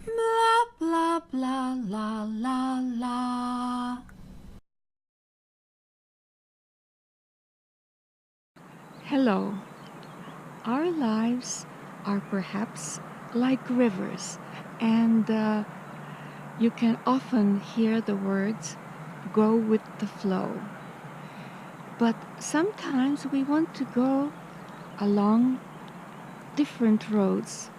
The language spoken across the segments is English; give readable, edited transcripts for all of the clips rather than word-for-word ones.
Bla bla bla la la la. Hello. Our lives are perhaps like rivers, and you can often hear the words, go with the flow. But sometimes we want to go along different roads,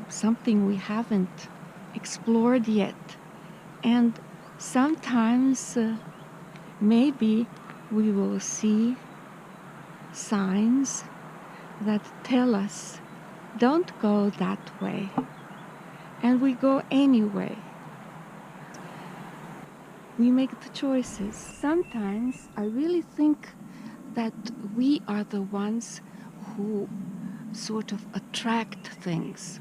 something we haven't explored yet. And sometimes maybe we will see signs that tell us, don't go that way. And we go anyway. We make the choices. Sometimes I really think that we are the ones who sort of attract things.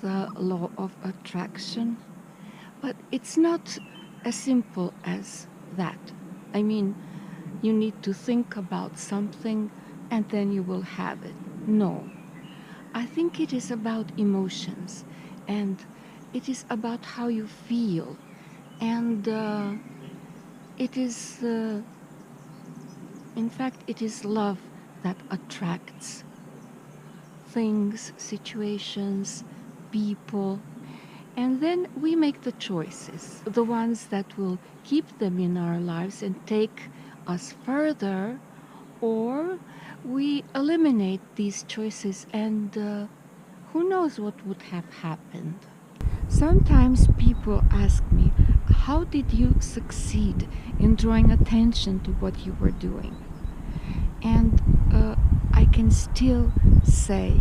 The law of attraction. But it's not as simple as that. I mean, you need to think about something and then you will have it. No. I think it is about emotions, and it is about how you feel. And it is, in fact, it is love that attracts things, situations, people. And then we make the choices, the ones that will keep them in our lives and take us further, or we eliminate these choices and who knows what would have happened. Sometimes people ask me, how did you succeed in drawing attention to what you were doing? And I can still say,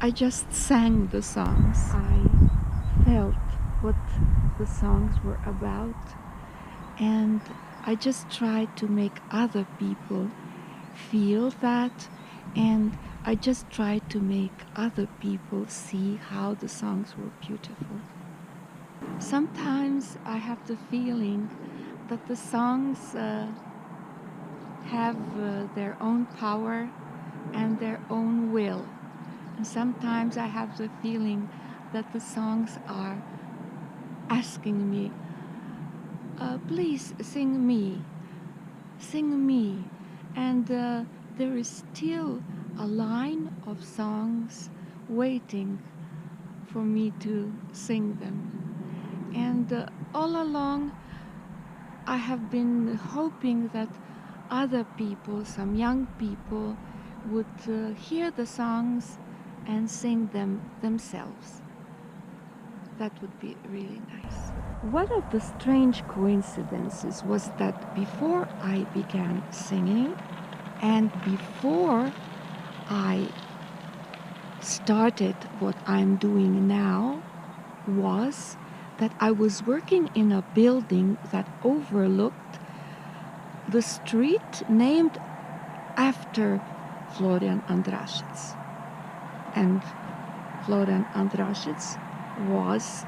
I just sang the songs. I felt what the songs were about, and I just tried to make other people feel that, and I just tried to make other people see how the songs were beautiful. Sometimes I have the feeling that the songs have their own power and their own will. And sometimes I have the feeling that the songs are asking me, please sing me, sing me. And there is still a line of songs waiting for me to sing them. And all along I have been hoping that other people, some young people, would hear the songs and sing them themselves. That would be really nice. One of the strange coincidences was that before I began singing and before I started what I'm doing now was that I was working in a building that overlooked the street named after Florian Andrašić. And Florian Andrašić was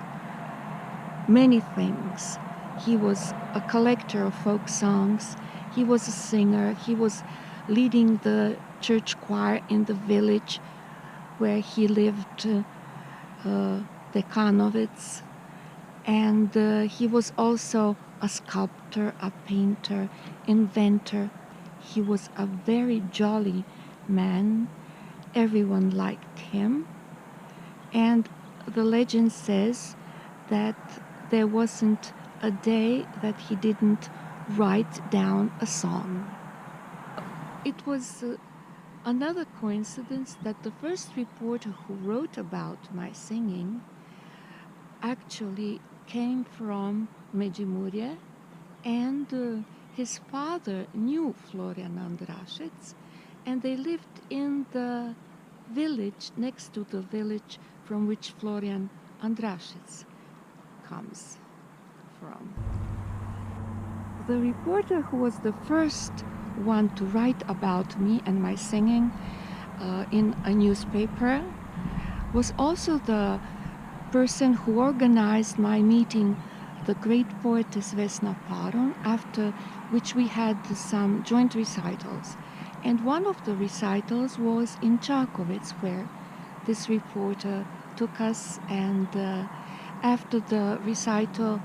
many things. He was a collector of folk songs. He was a singer. He was leading the church choir in the village where he lived, Dekanovic. And he was also a sculptor, a painter, inventor. He was a very jolly man. Everyone liked him. And the legend says that there wasn't a day that he didn't write down a song. It was another coincidence that the first reporter who wrote about my singing actually came from Međimurje, and his father knew Florian Andrašić, and they lived in the village next to the village from which Florian Andrašić comes from. The reporter who was the first one to write about me and my singing in a newspaper was also the person who organized my meeting the great poetess Vesna Paron, after which we had some joint recitals. And one of the recitals was in Čakovec, where this reporter took us, and after the recital,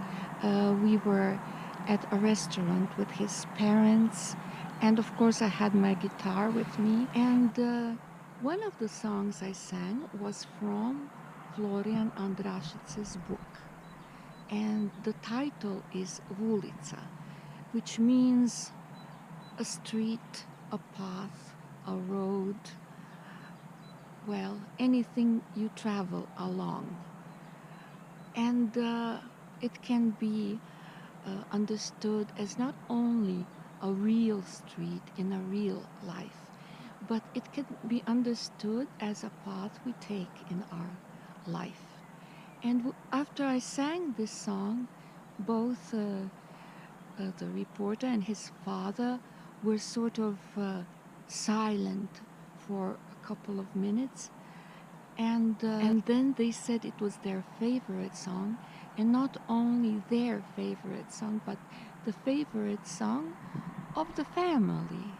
we were at a restaurant with his parents, and of course I had my guitar with me, and one of the songs I sang was from Florian Andrašic's book, and the title is Ulica, which means a street, a path, a road, well, anything you travel along. And it can be understood as not only a real street in a real life, but it can be understood as a path we take in our life. And after I sang this song, both the reporter and his father were sort of silent for a couple of minutes, and then they said it was their favorite song, and not only their favorite song, but the favorite song of the family.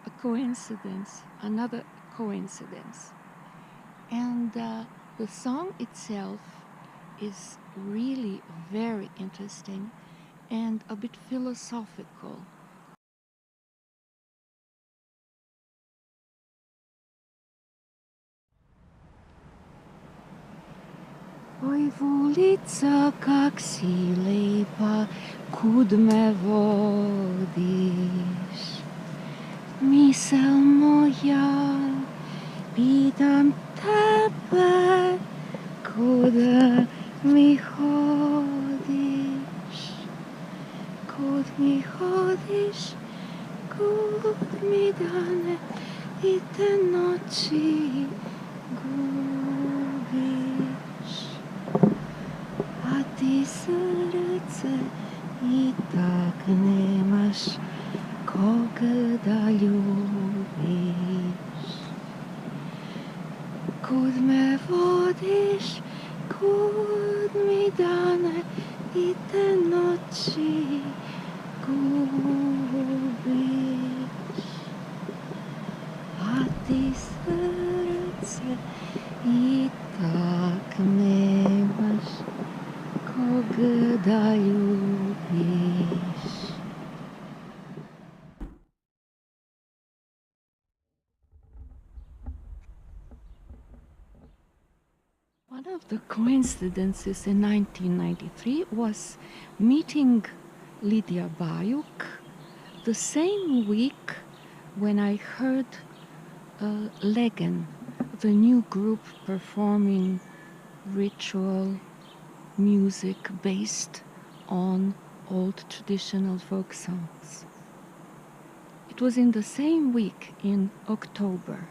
A coincidence, another coincidence. And the song itself is really very interesting and a bit philosophical. Oj, ulica, kak si lepa, kud me vodiš. Misel moja, pitam tebe, kud mi hodiš. Kud mi hodiš, kud mi dane i te noći gubiš. A ti srce i tak nemaš kog da ljubiš. Kud me vodiš, kud mi dane i te noći gubiš. A ti srce i tak nemaš kog da ljubiš. One of the coincidences in 1993 was meeting Lidija Bajuk the same week when I heard Legen, the new group performing ritual music based on old traditional folk songs. It was in the same week in October.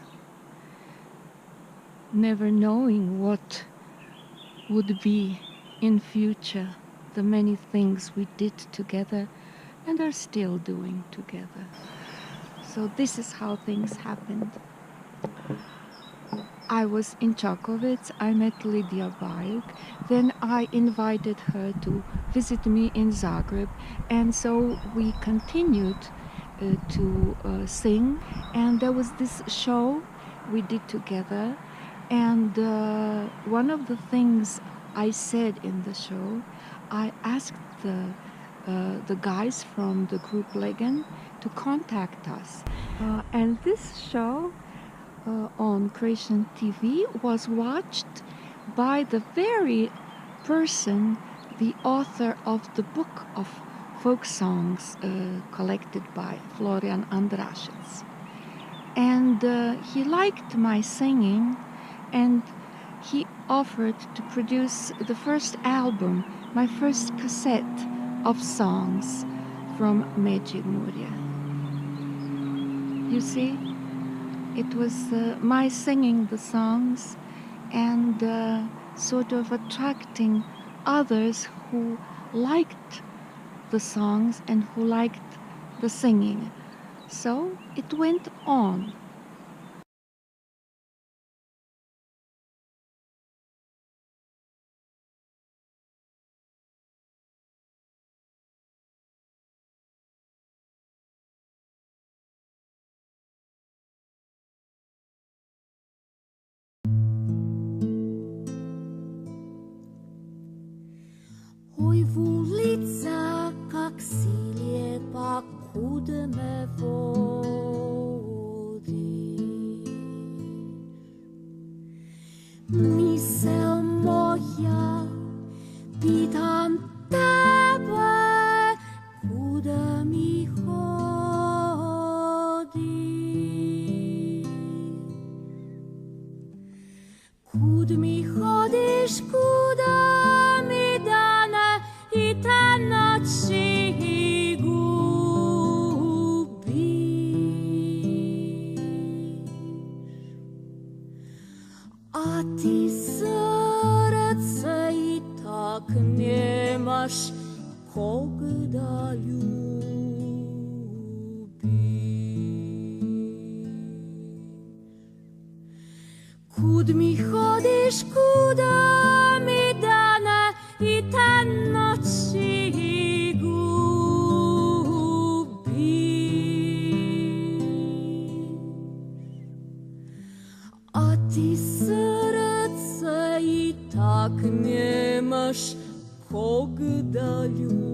Never knowing what would be in future, the many things we did together and are still doing together. So this is how things happened. I was in Čakovec, I met Lidija Bajuk, then I invited her to visit me in Zagreb, and so we continued to sing, and there was this show we did together, and one of the things I said in the show, I asked the guys from the group Legen to contact us, and this show on Croatian TV was watched by the very person, the author of the book of folk songs collected by Florian Andrašic. And he liked my singing, and he offered to produce the first album, my first cassette of songs from Međimurje. You see? It was my singing the songs and sort of attracting others who liked the songs and who liked the singing. So it went on. kud me vodiš. Misel moja, pitam tebe, kuda mi hodiš. Kud mi hodiš, kuda mi dane i te noći gubiš. A ti srce i tak nemaš kog da ljubiš. Kud mi hodiš, kuda mi dane i te noći gubiš. A ti srce i tak nemaš kog da ljubiš.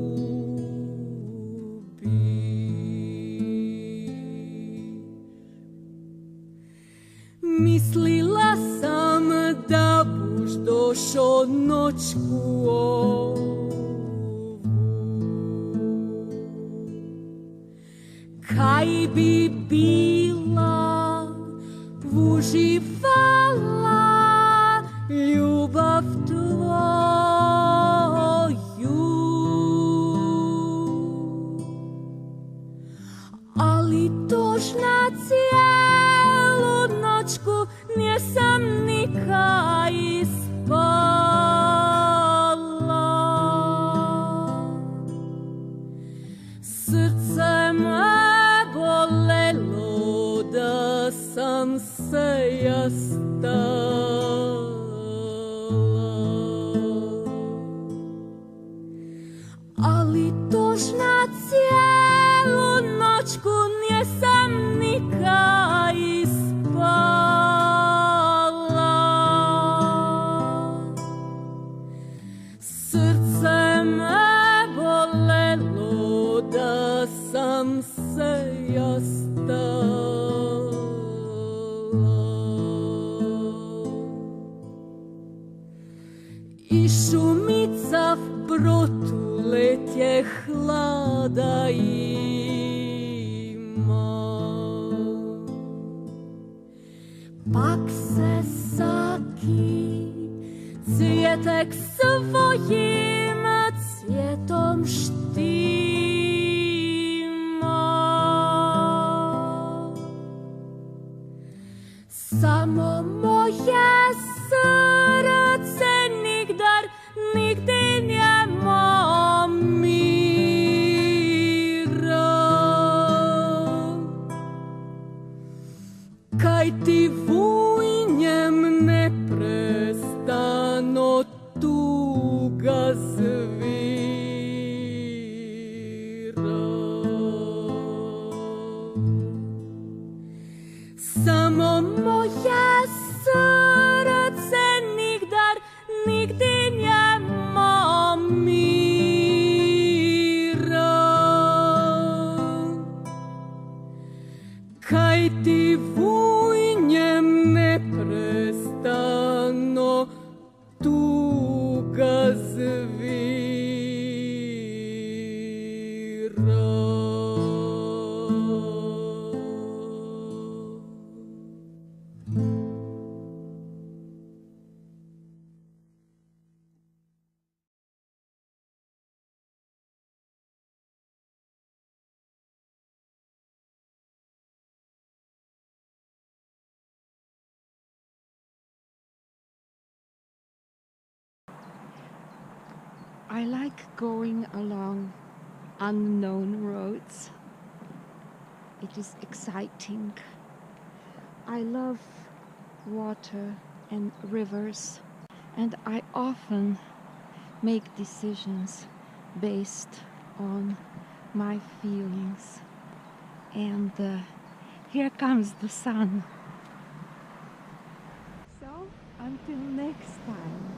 Mislila sam da buš došao noćku ovu, kaj bi bila uživala ljubav tvoju. Ali tužna cijelu noćku nisam nikaj spala. Srce me bolelo da sam se ja stala. Ali tužna cijelu noćku nisam nikaj spala. Srce me bolelo da sam se ja stala. I šumica v brotu letje hlada ima. Pak se saki cvjetek svojim cvjetom štima. Samo moje srce nigdar, nigdy nie ma mira. Kaj ti vujnjem neprestano tuga zvira. Samo moje srce nigdar, nigdy nie ma mira. Kaj ti vujnjem neprestano tuga zvira. I like going along unknown roads. It is exciting. I love water and rivers, and I often make decisions based on my feelings. And here comes the sun. So, until next time.